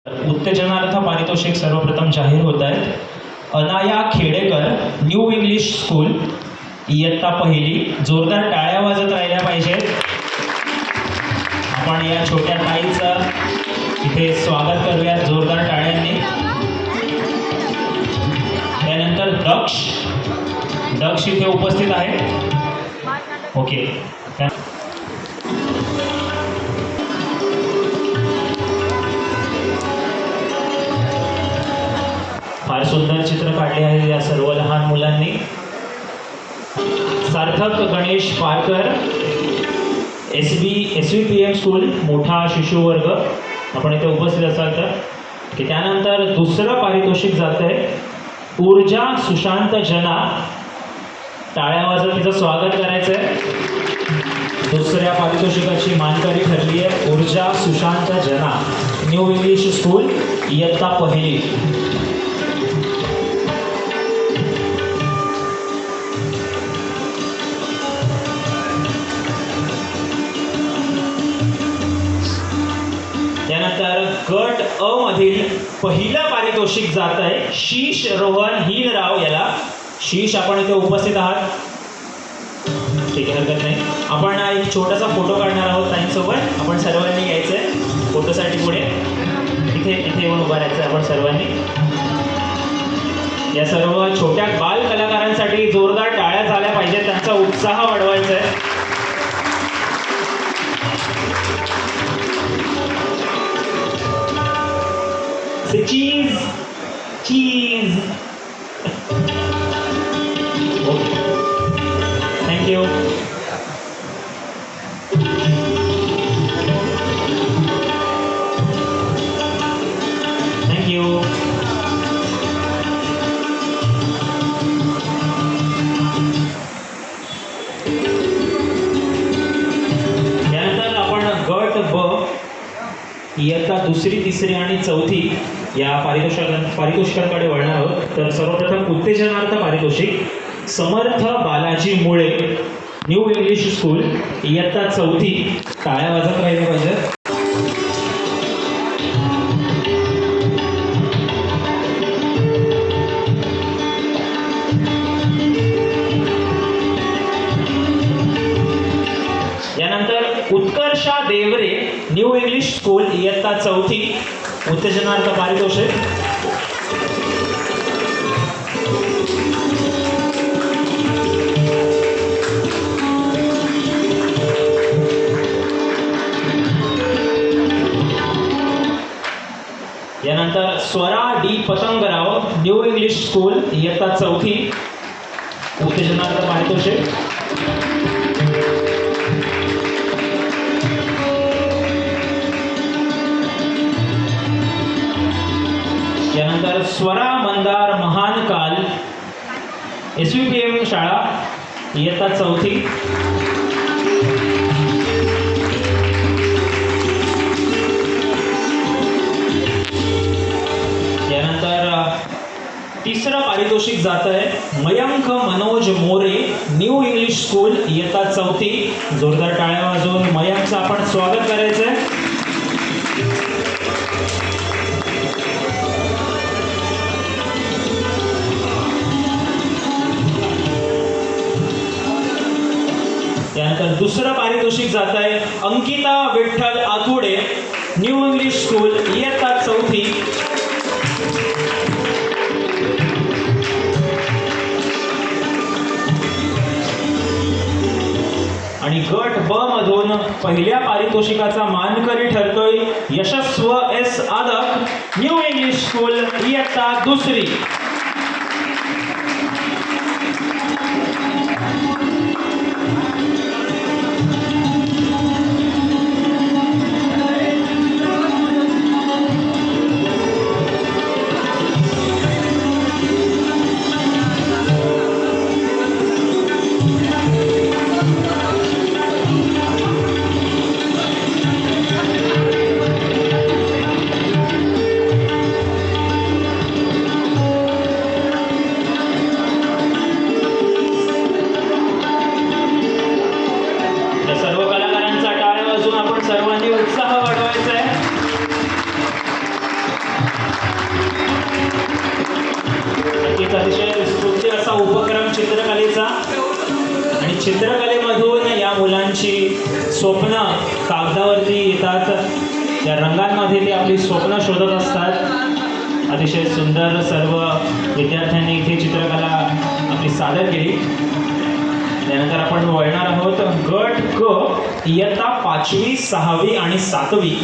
उत्तेजनार्थ पारितोषिक सर्वप्रथम जाहीर होत आहेत. Anaya Khedekar, new English school, इयत्ता पहिली. जोरदार टाळ्या वाजत राहिल्या पाहिजेत. आपण या छोट्या ताईचं इथे स्वागत करूया जोरदार टाळ्यांनी. त्यानंतर दक्ष इथे उपस्थित आहे. ओके, फार सुंदर चित्र काढले आहे या सर्व लहान मुलांनी. सार्थक गणेश पारकर, SVPM स्कूल, मोठा शिशु वर्ग, आपण इथे उपस्थित असाल तर. की त्यानंतर दुसरं पारितोषिक जात आहे ऊर्जा सुशांत जना. टाळ्या वाजत तिचं स्वागत करायचं आहे. दुसऱ्या पारितोषिकाची मानकरी ठरली आहे ऊर्जा सुशांत जना, न्यू इंग्लिश स्कूल, इयत्ता पहिली. त्यानंतर गट अ मधील पहिलं पारितोषिक जात आहे शीश रोहन हिलराव याला. शीश, आपण इथे उपस्थित आहात. ठीक आहे, हरकत नाही. आपण एक छोटासा फोटो काढणार आहोत ताईंसोबत. आपण सर्वांनी यायचं आहे फोटोसाठी पुढे. इथे येऊन उभा राहायचं आहे आपण सर्वांनी. या सर्व छोट्या बाल कलाकारांसाठी जोरदार टाळ्या झाल्या पाहिजेत. त्यांचा उत्साह वाढवायचा आहे. चीज. Okay, thank you. थँक्यू. त्यानंतर आपण गट ब, इयत्ता दुसरी, तिसरी आणि चौथी या पारितोषिकांकडे वळणार आहोत. तर सर्वप्रथम उत्तेजनार्थ पारितोषिक समर्थ बालाजी मुळे, न्यू इंग्लिश स्कूल, इयत्ता चौथी. टाळ्या वाजत राहिल्या पाहिजेत. यानंतर Utkarsha Deore, new English school, इयत्ता चौथी, उत्तेजनार्थ पारितोषिक. यानंतर Swara D Patangrao, new English school, इयत्ता चौथी, उत्तेजनार्थ पारितोषिक. यानंतर स्वरा मंदार महानकाल, SVPM शाळा, इयत्ता चौथी. यानंतर तिसरं पारितोषिक जात आहे Mayank Manoj More, new English school, इयत्ता चौथी. जोरदार टाळ्या वाजवून मयंकचं आपण स्वागत करायचं आहे. त्यानंतर दुसरं पारितोषिक जात आहे Ankita Vitthal Akude, new English school, इयत्ता चौथी. आणि गट ब मधून पहिल्या पारितोषिकाचा मानकरी ठरतोय Yashasv S Adak, new English school, इयत्ता दुसरी. चित्रकलेचा आणि चित्रकलेमधून या मुलांची स्वप्न कागदावरती येतात. त्या रंगांमध्ये ते आपली स्वप्न शोधत असतात. अतिशय सुंदर सर्व विद्यार्थ्यांनी इथे चित्रकला आपली सादर केली. त्यानंतर आपण वळणार आहोत गट क इयत्ता 5वी 6वी आणि 7वी.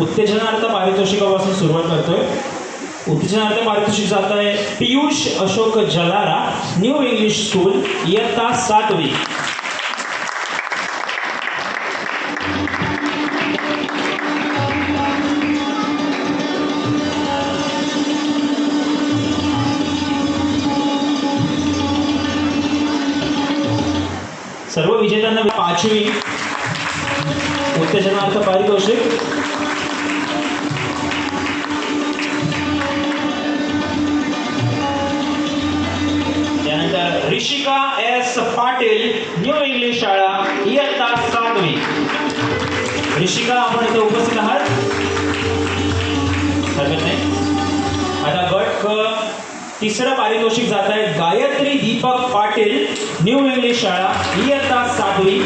उत्तेजनार्थ पारितोषिकापासून सुरुवात करतोय. उत्तेजनार्थ पारितोषिक जात आहे Piyush Ashok Jalara, new English school, इयत्ता 7वी. सर्व विजेत्यांना 5वी उत्तेजनार्थ पारितोषिक. त्यानंतर Rishika S Patil, new English शाळा, इयत्ता 7वी. ऋषिका, आपण इथे उपस्थित आहात? हरकत नाही. आता गट क तिसरं पारितोषिक जात आहे गायत्री दीपक पाटील, न्यू इंग्लिश शाळा, इयत्ता 7वी.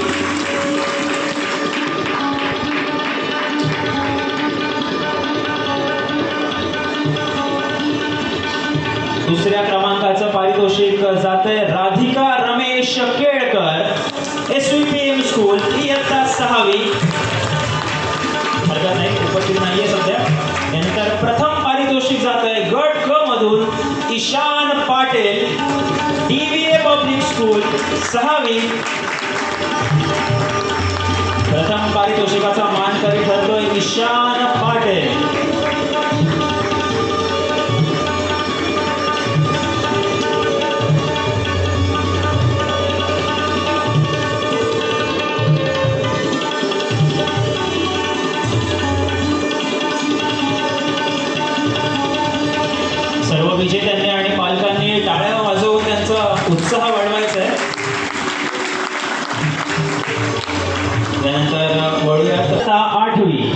दुसऱ्या क्रमांकाचं पारितोषिक जात आहे राधिका रमेश केळकर, SVPM स्कूल, इयत्ता 6वी. हरकत नाही, उपस्थित नाहीये सध्या. त्यानंतर प्रथम पारितोषिक जात आहे गट क मधून Ishan Patil, DVA public school, 6वी. प्रथम पारितोषिकाचा मानकरी ठरतोय ईशान पाटील. सर्व विजेत्यांनी आणि पालकांनी टाळ्या वाजवून त्यांचा उत्साह वाढवायचा आहे. त्यानंतर वळूयात 8वी.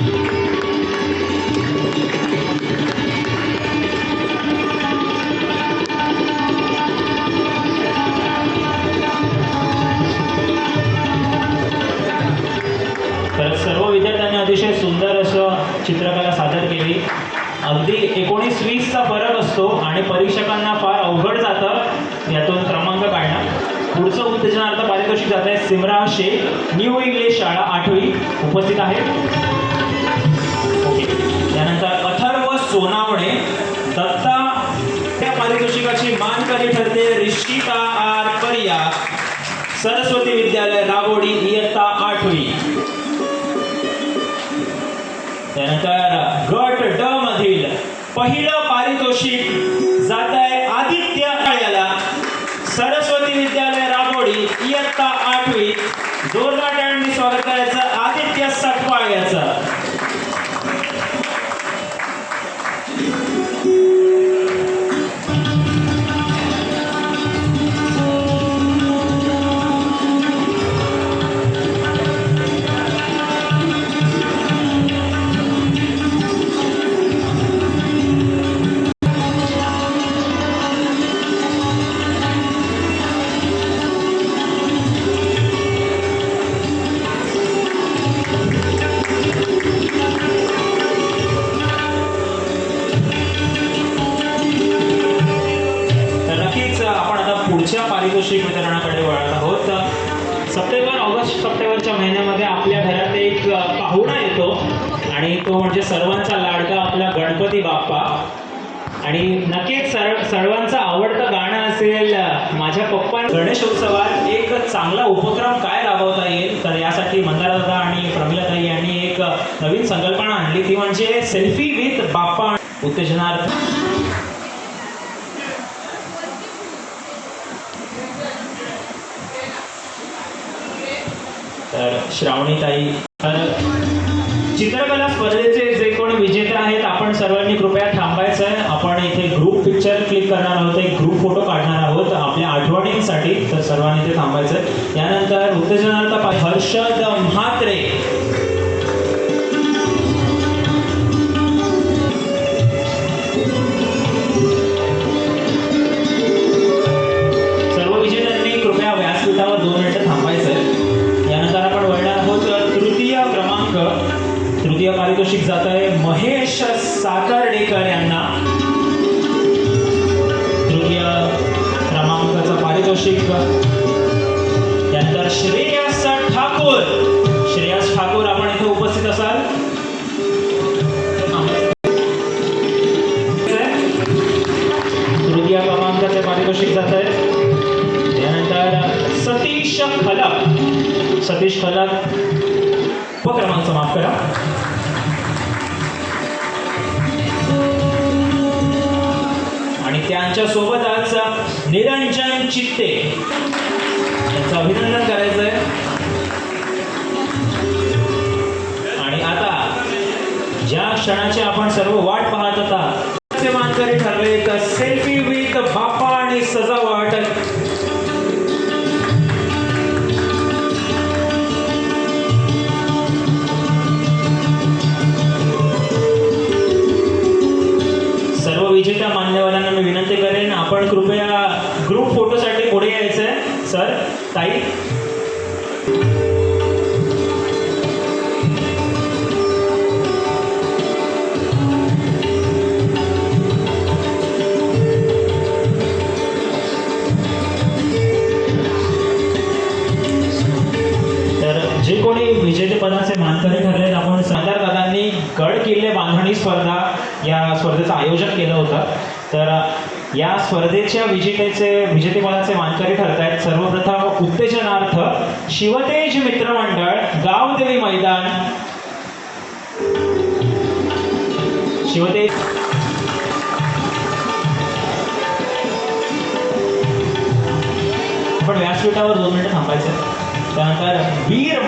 तर सर्व विद्यार्थ्यांनी अतिशय सुंदर असं चित्रकला सादर केली. अगदी 19-20चा फरक असतो आणि परीक्षकांना फार अवघड जातं यातून क्रमांक काढणं. पुढचं उत्तेजनार्थ पारितोषिक जात आहे सिमरा शेख, न्यू इंग्लिश शाळा, 8वी. उपस्थित आहे. ओके. त्यानंतर अथर्व सोनावणे, दत्ता. त्या पारितोषिकाची मानकरी ठरते ऋषिका आर परिया, सरस्वती विद्यालय रागोडी, इयत्ता 8वी. त्यानंतर गट ड मधील पहिलं पारितोषिक जात आहे आदित्य आळ्याला, सरस्वती विद्यालय राबोडी, इयत्ता 8वी. जोरदार टाळ्यांनी स्वागत करायचं आदित्य सकपाळ याचं. पुढच्या पारितोषिक वितरणाकडे वळत आहोत. सप्टेंबरच्या महिन्यामध्ये आपल्या घरात एक पाहुणा येतो आणि तो म्हणजे सर्वांचा लाडका आपला गणपती बाप्पा. आणि नक्कीच सर्वांचं आवडतं गाणं असेल माझ्या पप्पा. गणेशोत्सवात एक चांगला उपक्रम काय राबवता येईल, तर यासाठी मंदारा दादा आणि प्रमिलाताई यांनी एक नवीन संकल्पना आणली, ती म्हणजे सेल्फी विथ बाप्पा. उत्तेजनार्थ तर श्रावणीताई. चित्रकला स्पर्धेचे जे कोण विजेते आहेत आपण सर्वांनी कृपया थांबायचं आहे. आपण इथे ग्रुप पिक्चर क्लिक करणार आहोत, एक ग्रुप फोटो काढणार आहोत आपल्या आठवणींसाठी, तर सर्वांनी इथे थांबायचं आहे. त्यानंतर उत्तेजनार्थ हर्षद म्हात्रे. सर्व साखर्डेकर यांना तृतीय क्रमांकाचं पारितोषिक. त्यानंतर श्रेयस ठाकूर. श्रेयस ठाकूर आपण इथे उपस्थित असाल. तृतीय क्रमांकाचे पारितोषिक जात आहे. त्यानंतर सतीश खलक. सतीश खलक उपक्रमांक माफ करा. आणि त्यांच्या सोबतच निरंजन चित्ते यांचं अभिनंदन करायचं आहे. आणि आता ज्या क्षणाची आपण सर्व वाट पाहत होता ते मानकरी ठरले तर सेल्फी विथ बाप्पा आणि सजावट. सर्व विजेत्या मान्यवरांना मी विनंती करेन आपण कृपया ग्रुप फोटोसाठी पुढे यायचंय. सर, ताई. जे कोणी विजेतेपदाचे मानकरी ठरले आपण सरदार दादांनी गड किल्ले बांधणी स्पर्धा या स्पर्धेचं आयोजन केलं होतं. तर या स्पर्धेच्या विजेतेपदाचे मानकरी ठरत आहेत. सर्वप्रथम उत्तेजनार्थ शिवतेज मित्रमंडळ गावदेवी मैदान. शिवतेज पण व्यासपीठावर 2 मिनिटं थांबायचं. त्यानंतर वीर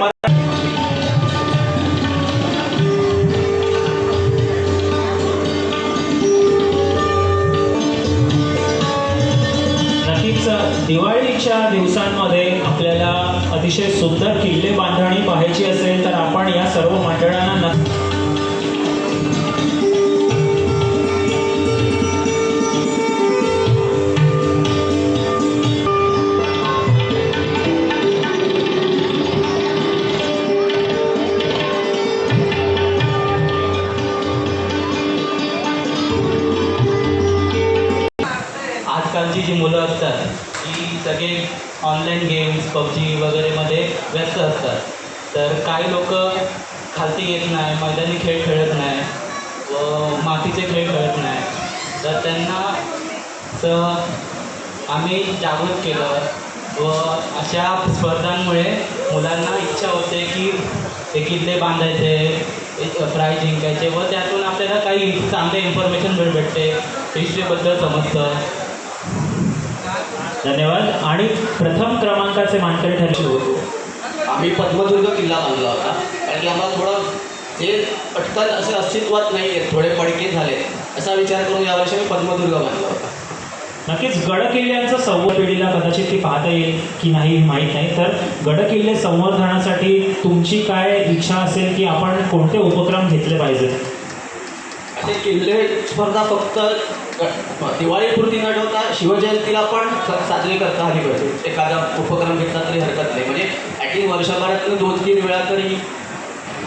नक्कीच दिवाळीच्या दिवसांमध्ये आपल्याला अतिशय सुंदर किल्ले बांधणी पाहायची असेल तर आपण या सर्व मंडळांना आजकालची जी मुलं असतात ती सगळे ऑनलाईन गेम्स पबजी वगैरेमध्ये व्यस्त असतात. तर काही लोक खालती येत नाही, मैदानी खेळ खेळत नाही व मातीचे खेळ खेळत नाही. तर त्यांना आम्ही जागृत केलं व अशा स्पर्धांमुळे मुलांना इच्छा होते की ते किल्ले बांधायचे, प्राईज जिंकायचे व त्यातून आपल्याला काही चांगले इन्फॉर्मेशन भेटते, हिस्ट्रीबद्दल समजतं. धन्यवाद. आणि प्रथम क्रमांकाचे मानकरी ठरले. आम्ही पद्मदुर्ग किल्ला बांधला होता कारण की आम्हाला थोडं हे पटकन असे अस्तित्वात नाही आहेत, थोडे पडके झाले असा विचार करून यावर्षी मी पद्मदुर्ग बांधला होता. नक्कीच गड किल्ल्यांचं संवर्धन पिढीला कदाचित ती पाहता येईल की नाही माहीत नाही. तर गड किल्ले संवर्धनासाठी तुमची काय इच्छा असेल की आपण कोणते उपक्रम घेतले पाहिजेत? असे किल्ले स्पर्धा फक्त दिवाळीपुरती न ठेवता शिवजयंतीला पण साजरी करता आली पाहिजे. एखादा उपक्रम घेतला तरी हरकत नाही. म्हणजे ॲटलीस्ट वर्षभरातून 2-3 वेळा तरी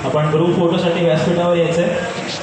आपण ग्रुप फोटोसाठी व्यासपीठावर यायचं आहे.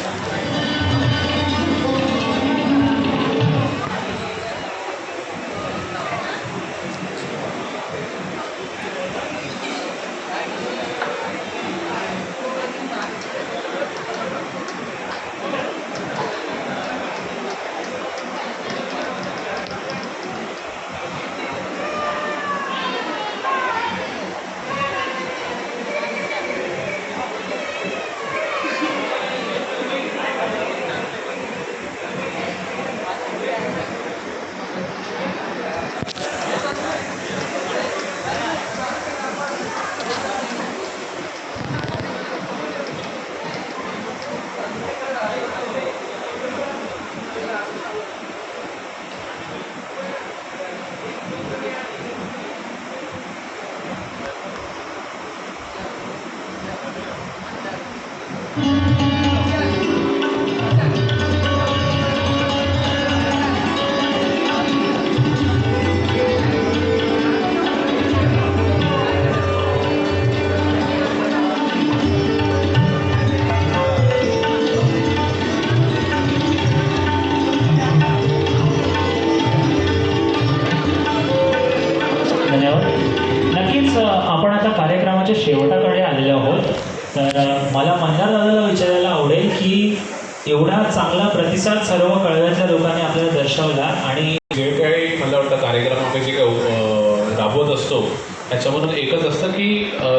कार्यक्रमाच्या शेवटाकडे आलेलो आहोत. तर मला मंदार दादाला विचारायला आवडेल की एवढा चांगला प्रतिसाद सर्व कळव्यातल्या लोकांनी आपल्याला दर्शवला आणि जे काही मला वाटतं कार्यक्रम आपण जे काही राबवत असतो त्याच्यामधून एकच असतं की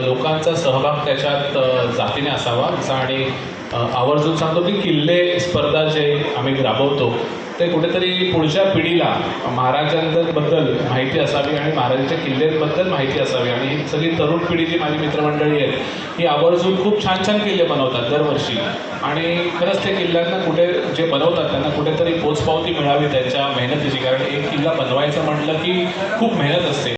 लोकांचा सहभाग त्याच्यात जातीने असावा असा आणि आवर्जून सांगतो की किल्ले स्पर्धा जे आम्ही राबवतो ते कुठेतरी पुढच्या पिढीला महाराजांबद्दल माहिती असावी आणि महाराजांच्या किल्ल्यांबद्दल माहिती असावी. आणि ही सगळी तरुण पिढी जी माझी मित्रमंडळी आहेत ही आवर्जून खूप छान छान किल्ले बनवतात दरवर्षी आणि खरंच ते किल्ल्यांना कुठे जे बनवतात त्यांना कुठेतरी पोचपावती मिळावी त्यांच्या मेहनतीची. कारण एक किल्ला बनवायचं म्हटलं की खूप मेहनत असते.